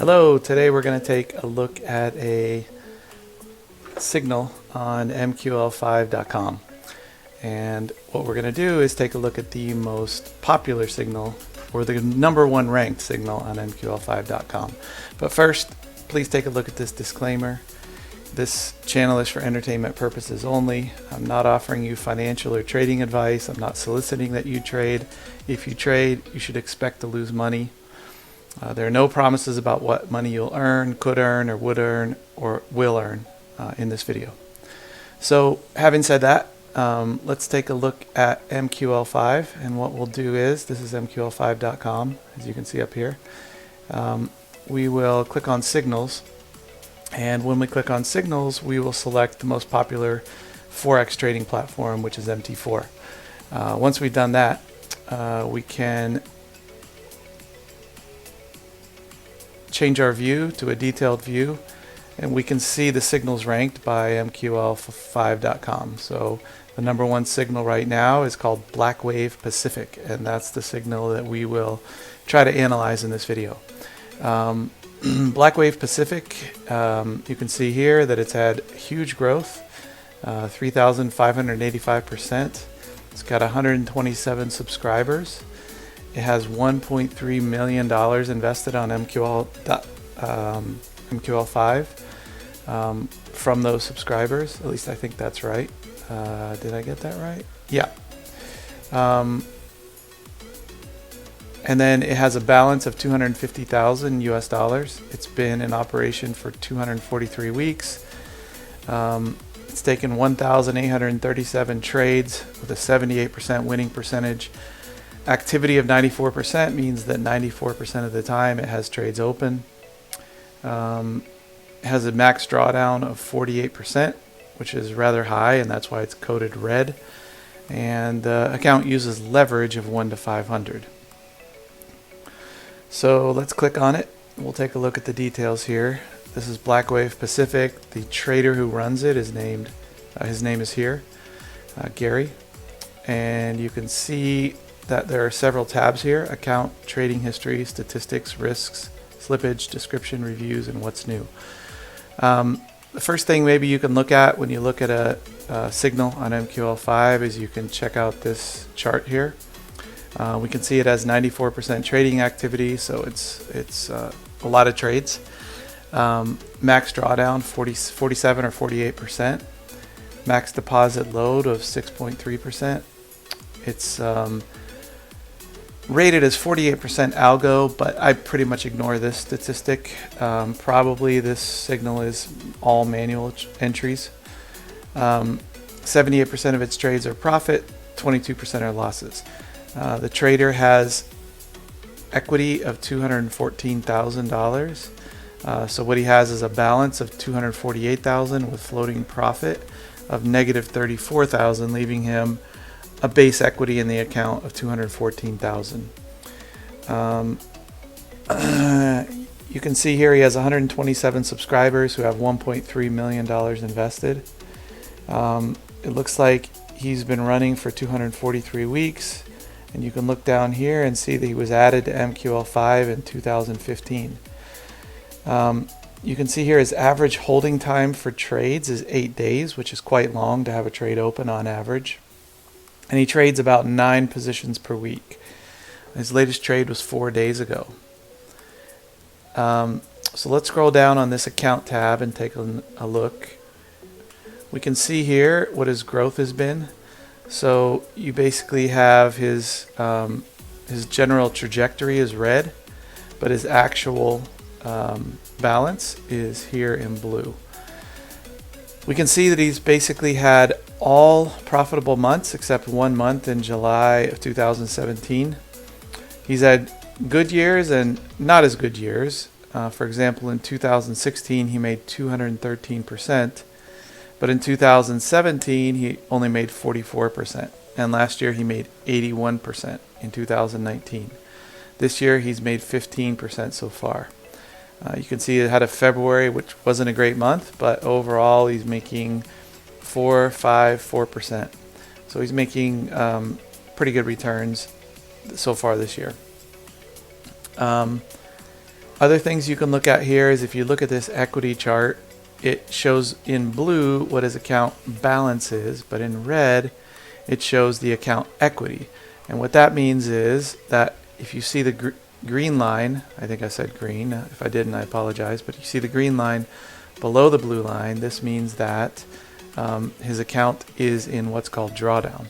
Hello, today we're going to take a look at a signal on MQL5.com. And what we're going to do is take a look at the most popular signal, or the #1 ranked signal on MQL5.com. But first, please take a look at this disclaimer. This channel is for entertainment purposes only. I'm not offering you financial or trading advice. I'm not soliciting that you trade. If you trade, you should expect to lose money. There are no promises about what money you'll earn, could earn, or would earn, or will earn in this video. So having said that, let's take a look at MQL5. And what we'll do is, this is MQL5.com, as you can see up here. We will click on Signals. And when we click on Signals, we will select the most popular forex trading platform, which is MT4. Once we've done that, we can change our view to a detailed view, and we can see the signals ranked by MQL5.com. So the #1 signal right now is called Blackwave Pacific, and that's the signal that we will try to analyze in this video. Blackwave Pacific, you can see here that it's had huge growth, 3,585%. It's got 127 subscribers. It has $1.3 million invested on MQL5 from those subscribers. At least I think that's right. Did I get that right? Yeah. And then it has a balance of 250,000 US dollars. It's been in operation for 243 weeks. It's taken 1,837 trades with a 78% winning percentage. Activity of 94% means that 94% of the time it has trades open. It has a max drawdown of 48%, which is rather high, and that's why it's coded red. And the account uses leverage of 1 to 500. So let's click on it. We'll take a look at the details here. This is Blackwave Pacific. The trader who runs it is named, his name is here, Gary. And you can see that there are several tabs here: account, trading history, statistics, risks, slippage, description, reviews, and what's new. The first thing maybe you can look at when you look at a signal on MQL5 is you can check out this chart here. We can see it has 94% trading activity, so it's a lot of trades. Max drawdown 47 or 48%. Max deposit load of 6.3%. It's rated as 48% algo, but I pretty much ignore this statistic. Probably this signal is all manual entries. 78% of its trades are profit, 22% are losses. The trader has equity of $214,000. So what he has is a balance of $248,000 with floating profit of -$34,000, leaving him a base equity in the account of $214,000. You can see here he has 127 subscribers who have $1.3 million invested. It looks like he's been running for 243 weeks, and you can look down here and see that he was added to MQL5 in 2015. You can see here his average holding time for trades is 8 days, which is quite long to have a trade open on average. And he trades about 9 positions per week. His latest trade was 4 days ago. So let's scroll down on this account tab and take a look. We can see here what his growth has been. So you basically have his general trajectory is red, but his actual balance is here in blue. We can see that he's basically had all profitable months except 1 month in July of 2017. He's had good years and not as good years. For example, in 2016 he made 213%, but in 2017 he only made 44%, and last year he made 81% in 2019. This year he's made 15% so far. You can see it had a February, which wasn't a great month, but overall he's making 4%. So he's making pretty good returns so far this year. Other things you can look at here is if you look at this equity chart, it shows in blue what his account balance is, but in red it shows the account equity. And what that means is that if you see the green line, I think I said green, if I didn't I apologize, but you see the green line below the blue line, this means that his account is in what's called drawdown.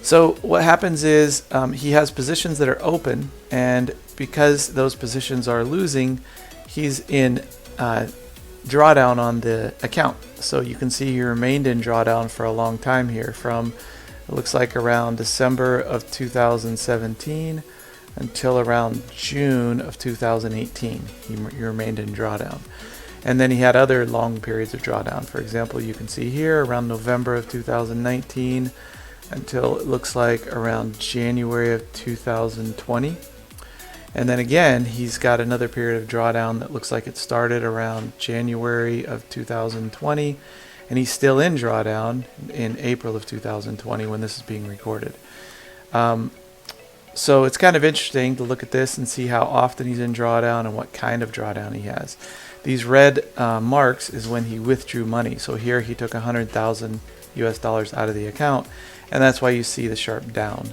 So what happens is he has positions that are open, and because those positions are losing, he's in drawdown on the account. So you can see he remained in drawdown for a long time here, from it looks like around December of 2017 until around June of 2018. He remained in drawdown. And then he had other long periods of drawdown. For example, you can see here around November of 2019 until it looks like around January of 2020. And then again, he's got another period of drawdown that looks like it started around January of 2020, and he's still in drawdown in April of 2020 when this is being recorded. So it's kind of interesting to look at this and see how often he's in drawdown and what kind of drawdown he has. These red marks is when he withdrew money. So here he took 100,000 US dollars out of the account, and that's why you see the sharp down.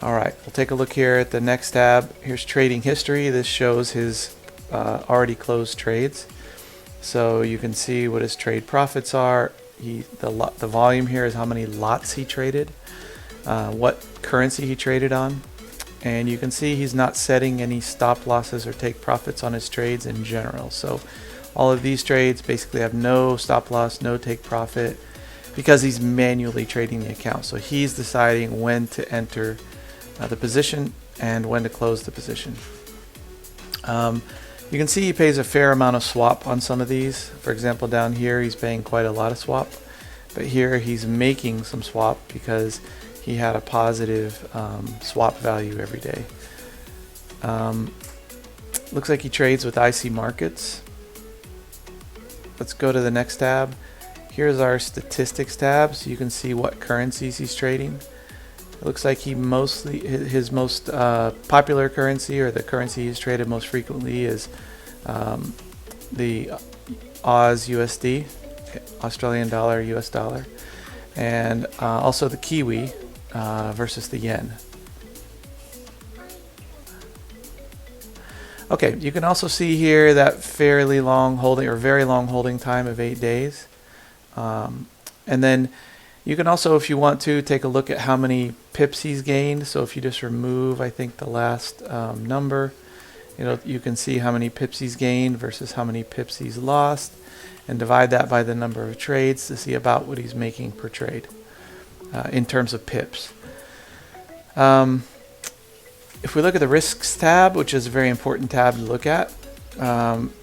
All right, we'll take a look here at the next tab. Here's trading history. This shows his already closed trades. So you can see what his trade profits are. The volume here is how many lots he traded, what currency he traded on, and you can see he's not setting any stop losses or take profits on his trades in general. So all of these trades basically have no stop loss, no take profit, because he's manually trading the account. So he's deciding when to enter the position and when to close the position. You can see he pays a fair amount of swap on some of these. For example, down here he's paying quite a lot of swap, but here he's making some swap because he had a positive swap value every day. Looks like he trades with IC markets. Let's go to the next tab. Here's our statistics tab, so you can see what currencies he's trading. It looks like he his most popular currency, or the currency he's traded most frequently, is the Aus USD, Australian dollar, US dollar, and also the Kiwi versus the yen. Okay, you can also see here that fairly long holding, or very long holding time of 8 days. And then you can also, if you want to, take a look at how many pips he's gained. So if you just remove, I think, the last number, you can see how many pips he's gained versus how many pips he's lost, and divide that by the number of trades to see about what he's making per trade in terms of pips. If we look at the risks tab, which is a very important tab to look at,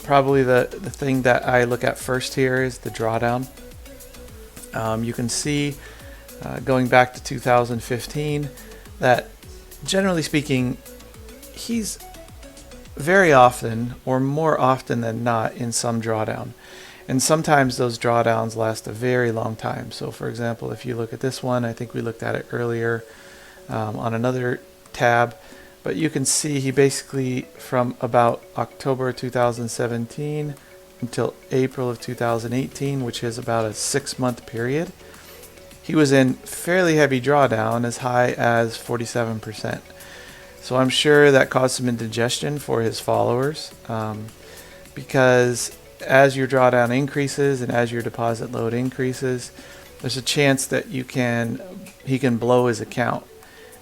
probably the thing that I look at first here is the drawdown. You can see going back to 2015 that, generally speaking, he's very often, or more often than not, in some drawdown. And sometimes those drawdowns last a very long time. So for example, if you look at this one, I think we looked at it earlier on another tab, but you can see he basically, from about October 2017 until April of 2018, which is about a 6-month period, he was in fairly heavy drawdown, as high as 47%. So I'm sure that caused some indigestion for his followers, because as your drawdown increases and as your deposit load increases, there's a chance that he can blow his account.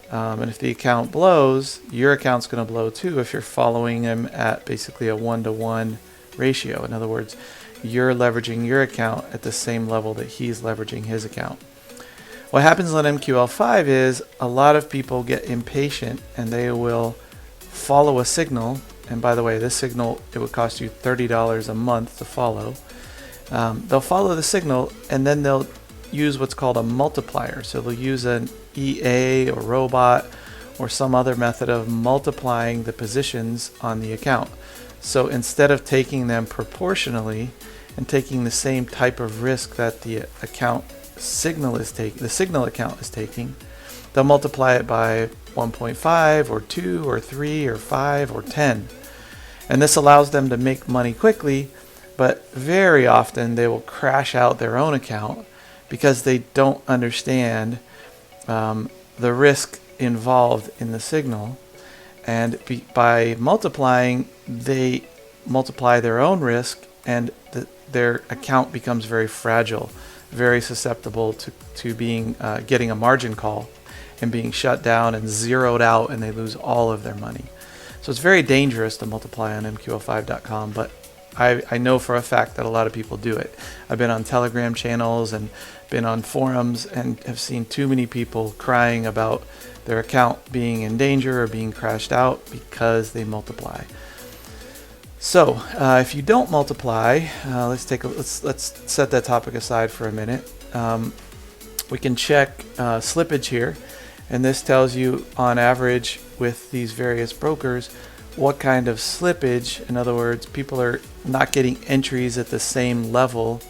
And if the account blows, your account's going to blow too if you're following him at basically a 1-to-1 ratio. In other words, you're leveraging your account at the same level that he's leveraging his account. What happens on MQL5 is a lot of people get impatient and they will follow a signal. And by the way, this signal, it would cost you $30 a month to follow. They'll follow the signal and then they'll use what's called a multiplier. So they'll use an EA or robot or some other method of multiplying the positions on the account. So instead of taking them proportionally and taking the same type of risk that the signal account is taking, they'll multiply it by 1.5 or 2 or 3 or 5 or 10. And this allows them to make money quickly, but very often they will crash out their own account because they don't understand the risk involved in the signal. And by multiplying, they multiply their own risk, and their account becomes very fragile, very susceptible to being getting a margin call and being shut down and zeroed out, and they lose all of their money. So it's very dangerous to multiply on MQL5.com, but I know for a fact that a lot of people do it. I've been on Telegram channels and been on forums and have seen too many people crying about their account being in danger or being crashed out because they multiply. So if you don't multiply, let's set that topic aside for a minute. We can check slippage here, and this tells you on average with these various brokers what kind of slippage. In other words, people are not getting entries at the same level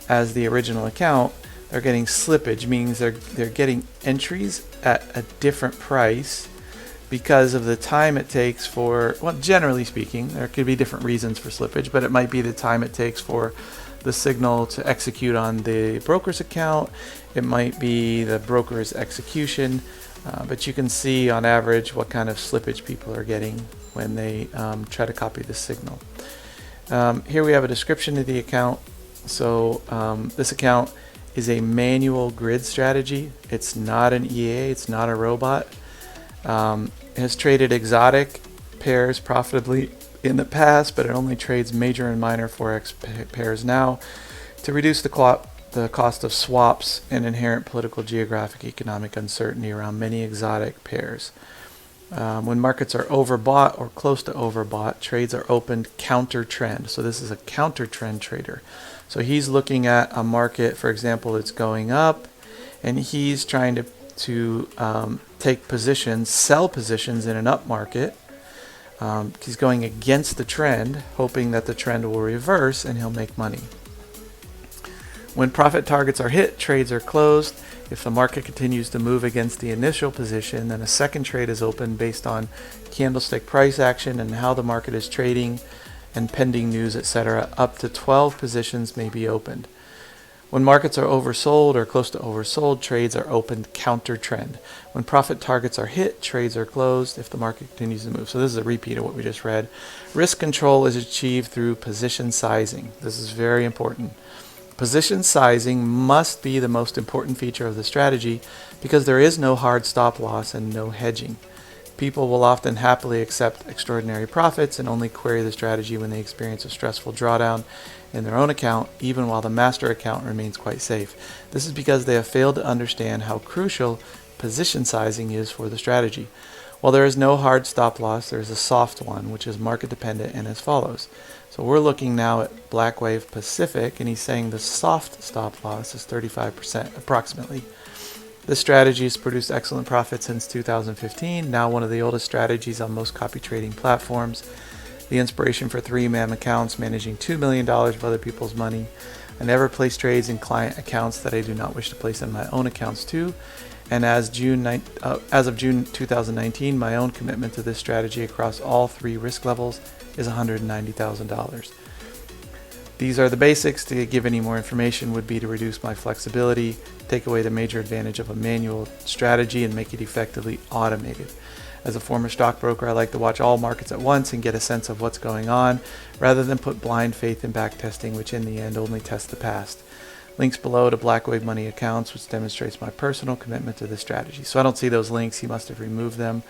as the original account. They're getting slippage, means they're getting entries at a different price because of the time it takes for, well, generally speaking, there could be different reasons for slippage, but it might be the time it takes for the signal to execute on the broker's account. It might be the broker's execution, but you can see on average what kind of slippage people are getting when they try to copy the signal. Here we have a description of the account. So this account is a manual grid strategy. It's not an EA, it's not a robot. It has traded exotic pairs profitably in the past, but it only trades major and minor forex pairs now to reduce the cost of swaps and inherent political, geographic, economic uncertainty around many exotic pairs. When markets are overbought or close to overbought, trades are opened counter trend. So this is a counter trend trader. So he's looking at a market, for example, that's going up, and he's trying to take positions, sell positions in an up market. He's going against the trend, hoping that the trend will reverse and he'll make money. When profit targets are hit, trades are closed. If the market continues to move against the initial position, then a second trade is opened based on candlestick price action and how the market is trading and pending news, etc. Up to 12 positions may be opened. When markets are oversold or close to oversold, trades are opened counter trend. When profit targets are hit, trades are closed if the market continues to move. So this is a repeat of what we just read. Risk control is achieved through position sizing. This is very important. Position sizing must be the most important feature of the strategy because there is no hard stop loss and no hedging. People will often happily accept extraordinary profits and only query the strategy when they experience a stressful drawdown in their own account, even while the master account remains quite safe. This is because they have failed to understand how crucial position sizing is for the strategy. While there is no hard stop loss, there is a soft one, which is market dependent and as follows. So we're looking now at Blackwave Pacific, and he's saying the soft stop loss is 35% approximately. This strategy has produced excellent profits since 2015, now one of the oldest strategies on most copy trading platforms. The inspiration for 3-man accounts managing $2 million of other people's money. I never place trades in client accounts that I do not wish to place in my own accounts too. And as of June 2019, my own commitment to this strategy across all 3 risk levels is $190,000. These are the basics. To give any more information would be to reduce my flexibility, take away the major advantage of a manual strategy, and make it effectively automated. As a former stockbroker, I like to watch all markets at once and get a sense of what's going on, rather than put blind faith in backtesting, which in the end only tests the past. Links below to Blackwave Money accounts, which demonstrates my personal commitment to this strategy. So I don't see those links. He must have removed them.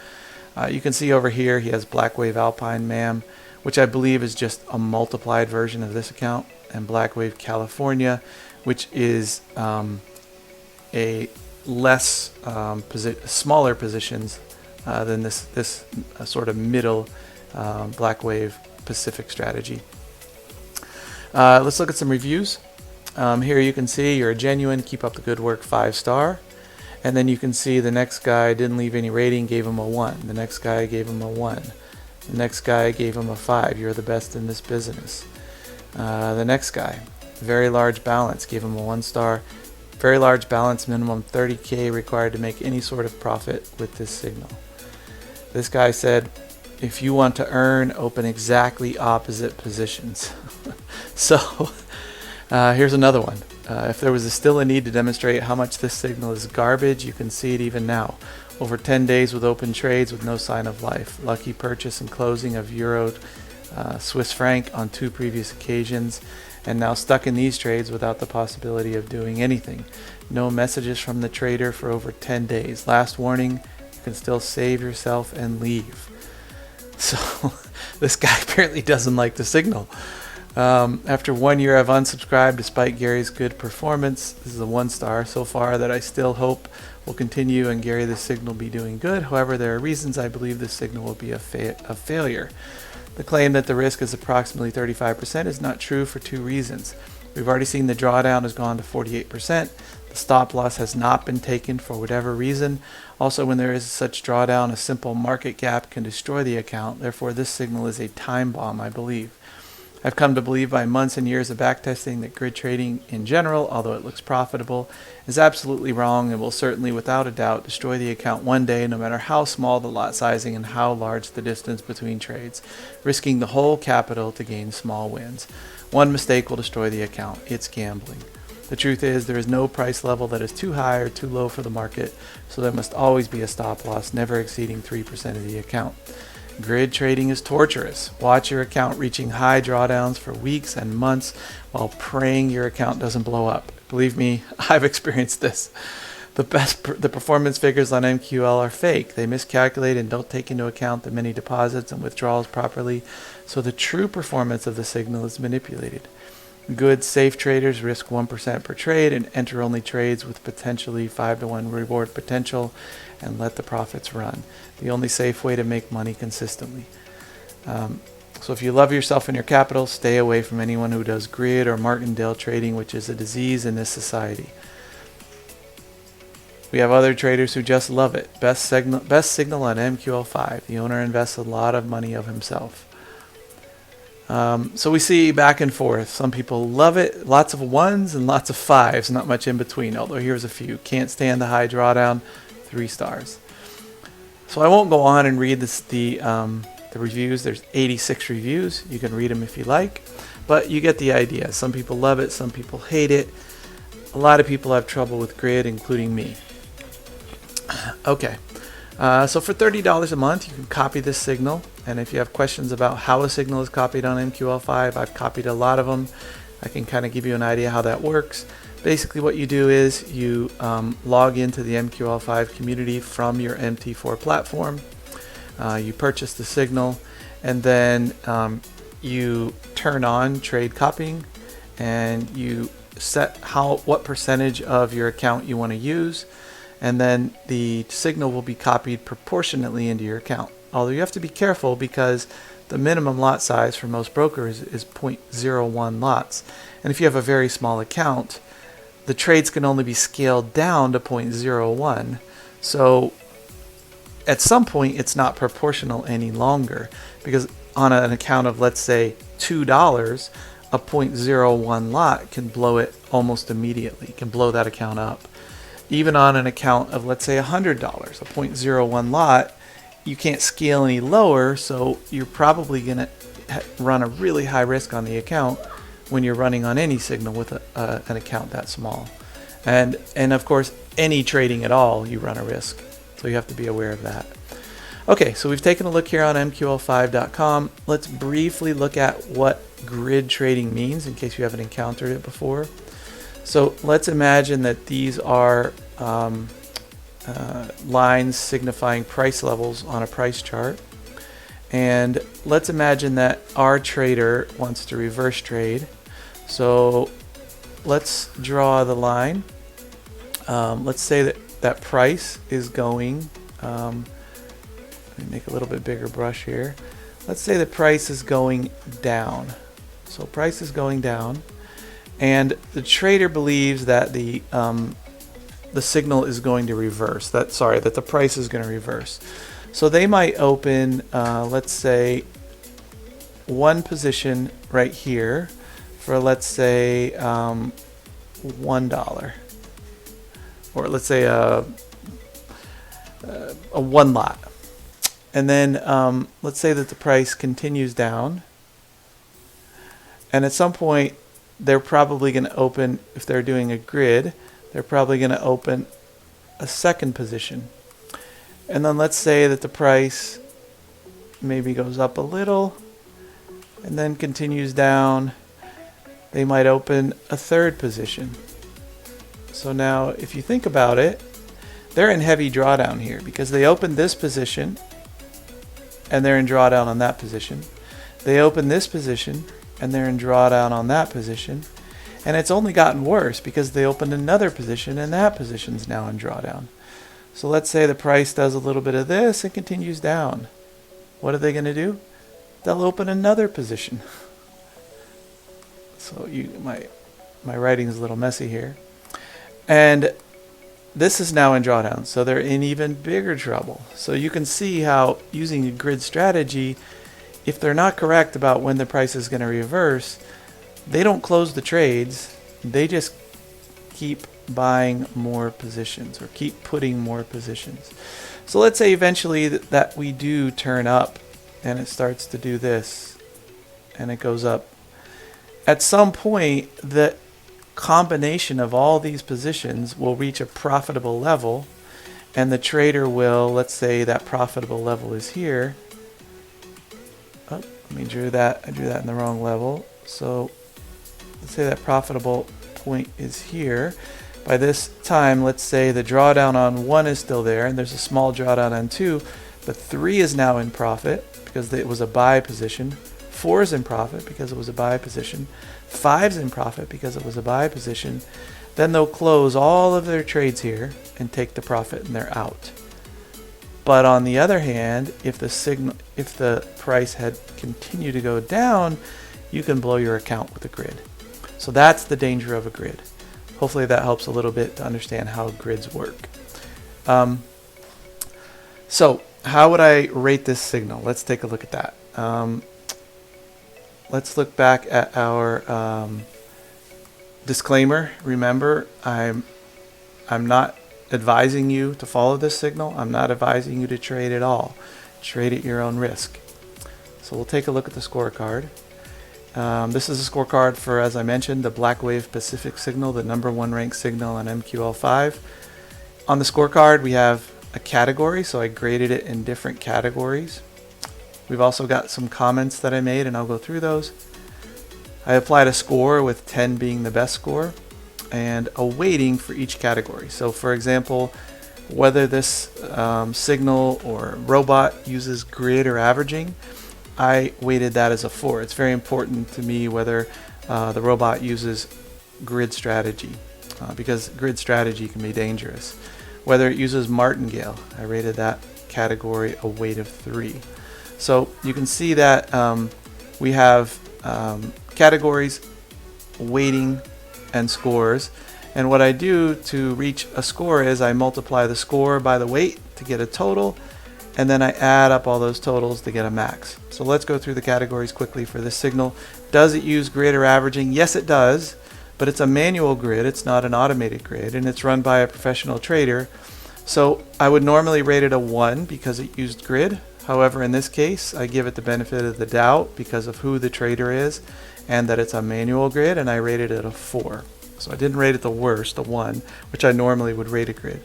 You can see over here he has Blackwave Alpine MAM, which I believe is just a multiplied version of this account, and Blackwave California, which is a less smaller positions than this sort of middle Blackwave Pacific strategy. Let's look at some reviews. Here you can see you're a genuine, keep up the good work, 5-star. And then you can see the next guy didn't leave any rating, gave him a 1. The next guy gave him a 1. The next guy gave him a 5. You're the best in this business. The next guy, very large balance, gave him a 1-star. Very large balance, minimum 30K required to make any sort of profit with this signal. This guy said, if you want to earn, open exactly opposite positions. So here's another one. If there was still a need to demonstrate how much this signal is garbage, you can see it even now. Over 10 days with open trades with no sign of life. Lucky purchase and closing of Euro Swiss franc on 2 previous occasions, and now stuck in these trades without the possibility of doing anything. No messages from the trader for over 10 days. Last warning, you can still save yourself and leave. So this guy apparently doesn't like the signal. After 1 year, I've unsubscribed despite Gary's good performance. This is a 1-star so far that I still hope will continue, and Gary, this signal will be doing good. However, there are reasons I believe this signal will be a failure. The claim that the risk is approximately 35% is not true for 2 reasons. We've already seen the drawdown has gone to 48%. The stop loss has not been taken for whatever reason. Also, when there is such drawdown, a simple market gap can destroy the account. Therefore, this signal is a time bomb, I believe. I've come to believe by months and years of backtesting that grid trading in general, although it looks profitable, is absolutely wrong and will certainly without a doubt destroy the account one day, no matter how small the lot sizing and how large the distance between trades, risking the whole capital to gain small wins. One mistake will destroy the account. It's gambling. The truth is there is no price level that is too high or too low for the market, so there must always be a stop loss never exceeding 3% of the account. Grid trading is torturous. Watch your account reaching high drawdowns for weeks and months while praying your account doesn't blow up. Believe me, I've experienced this. The performance figures on MQL are fake. They miscalculate and don't take into account the many deposits and withdrawals properly, so the true performance of the signal is manipulated. Good, safe traders risk 1% per trade and enter only trades with potentially 5-to-1 reward potential and let the profits run. The only safe way to make money consistently. So if you love yourself and your capital, stay away from anyone who does grid or martingale trading, which is a disease in this society. We have other traders who just love it. Best signal on MQL5. The owner invests a lot of money of himself. So we see back and forth. Some people love it, lots of 1s and lots of 5s, not much in between, although here's a few. Can't stand the high drawdown, 3 stars. So I won't go on and read the reviews. There's 86 reviews. You can read them if you like, but you get the idea. Some people love it, some people hate it. A lot of people have trouble with grid, including me. Okay. So for $30 a month, you can copy this signal. And if you have questions about how a signal is copied on MQL5, I've copied a lot of them. I can kind of give you an idea how that works. Basically what you do is you log into the MQL5 community from your MT4 platform. You purchase the signal, and then you turn on trade copying, and you set what percentage of your account you want to use, and then the signal will be copied proportionately into your account. Although you have to be careful because the minimum lot size for most brokers is 0.01 lots. And if you have a very small account, the trades can only be scaled down to 0.01. So at some point it's not proportional any longer, because on an account of, let's say, $2, a 0.01 lot can blow it almost immediately, can blow that account up. Even on an account of, let's say, $100, a 0.01 lot, you can't scale any lower, so you're probably going to run a really high risk on the account when you're running on any signal with an account that small. And of course, any trading at all, you run a risk. So you have to be aware of that. Okay, so we've taken a look here on MQL5.com. Let's briefly look at what grid trading means in case you haven't encountered it before. So let's imagine that these are lines signifying price levels on a price chart. And let's imagine that our trader wants to reverse trade. So let's draw the line. Let's say that price is going, let me make a little bit bigger brush here. Let's say the price is going down. So price is going down, and the trader believes that the signal is going to reverse. That the price is going to reverse. So they might open, let's say, one position right here for, let's say, $1, or let's say a 1 lot. And then let's say that the price continues down. And at some point, they're probably going to open, if they're doing a grid, they're probably going to open a second position. And then let's say that the price maybe goes up a little and then continues down. They might open a third position. So now if you think about it, they're in heavy drawdown here because they opened this position and they're in drawdown on that position. They open this position and they're in drawdown on that position. And it's only gotten worse because they opened another position and that position's now in drawdown. So let's say the price does a little bit of this and continues down. What are they going to do? They'll open another position. So my writing is a little messy here. And this is now in drawdown, so they're in even bigger trouble. So you can see how using a grid strategy, if they're not correct about when the price is going to reverse, they don't close the trades. They just keep buying more positions or keep putting more positions. So let's say eventually that we do turn up and it starts to do this and it goes up. At some point, the combination of all these positions will reach a profitable level, and the trader will, let's say that profitable level is here. Oh, I drew that in the wrong level. So let's say that profitable point is here. By this time, let's say the drawdown on 1 is still there, and there's a small drawdown on 2, but 3 is now in profit because it was a buy position. 4 is in profit because it was a buy position. 5 is in profit because it was a buy position. Then they'll close all of their trades here and take the profit, and they're out. But on the other hand, if the price had continued to go down, you can blow your account with a grid. So that's the danger of a grid. Hopefully that helps a little bit to understand how grids work. So how would I rate this signal? Let's take a look at that. Let's look back at our disclaimer. Remember, I'm not advising you to follow this signal. I'm not advising you to trade at all. Trade at your own risk. So we'll take a look at the scorecard. This is a scorecard for, as I mentioned, the Blackwave Pacific signal, the #1 ranked signal on MQL5. On the scorecard, we have a category, so I graded it in different categories. We've also got some comments that I made, and I'll go through those. I applied a score with 10 being the best score, and a weighting for each category. So for example, whether this signal or robot uses grid or averaging, I weighted that as a 4. It's very important to me whether the robot uses grid strategy, because grid strategy can be dangerous. Whether it uses martingale, I rated that category a weight of 3. So you can see that we have categories, weighting, and scores. And what I do to reach a score is I multiply the score by the weight to get a total, and then I add up all those totals to get a max. So let's go through the categories quickly for this signal. Does it use grid or averaging? Yes, it does, but it's a manual grid. It's not an automated grid, and it's run by a professional trader. So I would normally rate it a 1 because it used grid. However, in this case, I give it the benefit of the doubt because of who the trader is and that it's a manual grid, and I rated it a 4. So I didn't rate it the worst, a 1, which I normally would rate a grid.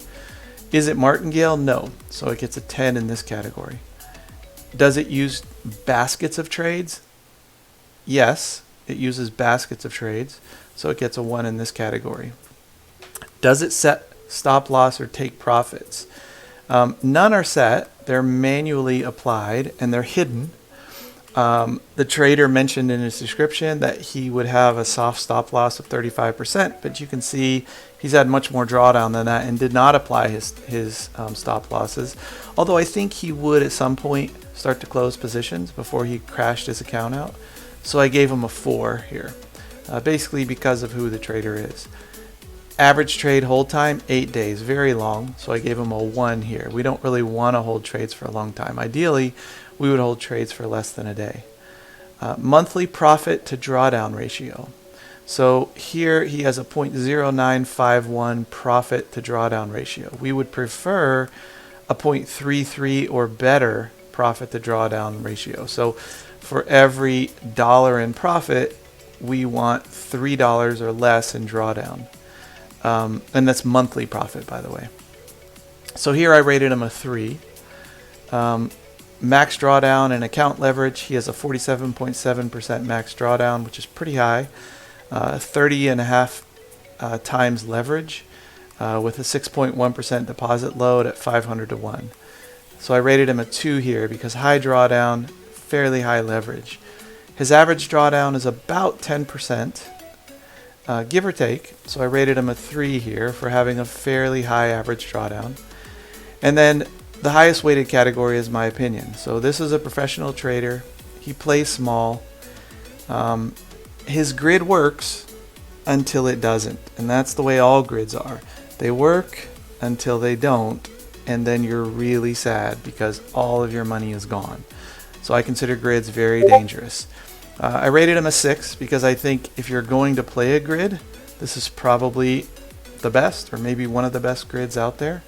Is it martingale? No. So it gets a 10 in this category. Does it use baskets of trades? Yes, it uses baskets of trades. So it gets a 1 in this category. Does it set stop loss or take profits? None are set. They're manually applied and they're hidden. The trader mentioned in his description that he would have a soft stop loss of 35%, but you can see he's had much more drawdown than that and did not apply his stop losses. Although I think he would at some point start to close positions before he crashed his account out. So I gave him a 4 here, basically because of who the trader is. Average trade hold time, 8 days, very long, so I gave him a 1 here. We don't really want to hold trades for a long time. Ideally, we would hold trades for less than a day. Monthly profit to drawdown ratio. So here he has a 0.0951 profit to drawdown ratio. We would prefer a 0.33 or better profit to drawdown ratio. So for every dollar in profit, we want $3 or less in drawdown. And that's monthly profit, by the way. So here I rated him a 3. Max drawdown and account leverage, he has a 47.7% max drawdown, which is pretty high. 30.5 times leverage with a 6.1% deposit load at 500 to 1. So I rated him a 2 here because high drawdown, fairly high leverage. His average drawdown is about 10%, give or take. So I rated him a 3 here for having a fairly high average drawdown. And then the highest weighted category is my opinion. So this is a professional trader. He plays small. His grid works until it doesn't. And that's the way all grids are. They work until they don't. And then you're really sad because all of your money is gone. So I consider grids very dangerous. I rated him a 6 because I think if you're going to play a grid, this is probably the best or maybe one of the best grids out there.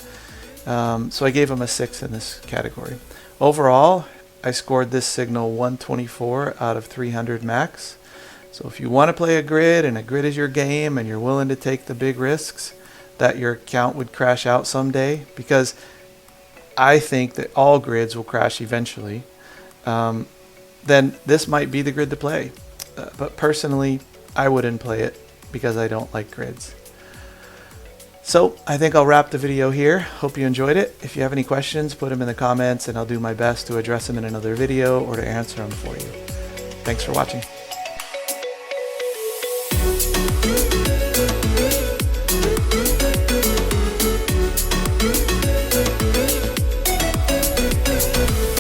So I gave him a 6 in this category. Overall, I scored this signal 124 out of 300 max. So if you want to play a grid and a grid is your game and you're willing to take the big risks that your account would crash out someday, because I think that all grids will crash eventually, then this might be the grid to play. But personally, I wouldn't play it because I don't like grids. So I think I'll wrap the video here. Hope you enjoyed it. If you have any questions, put them in the comments and I'll do my best to address them in another video or to answer them for you. Thanks for watching.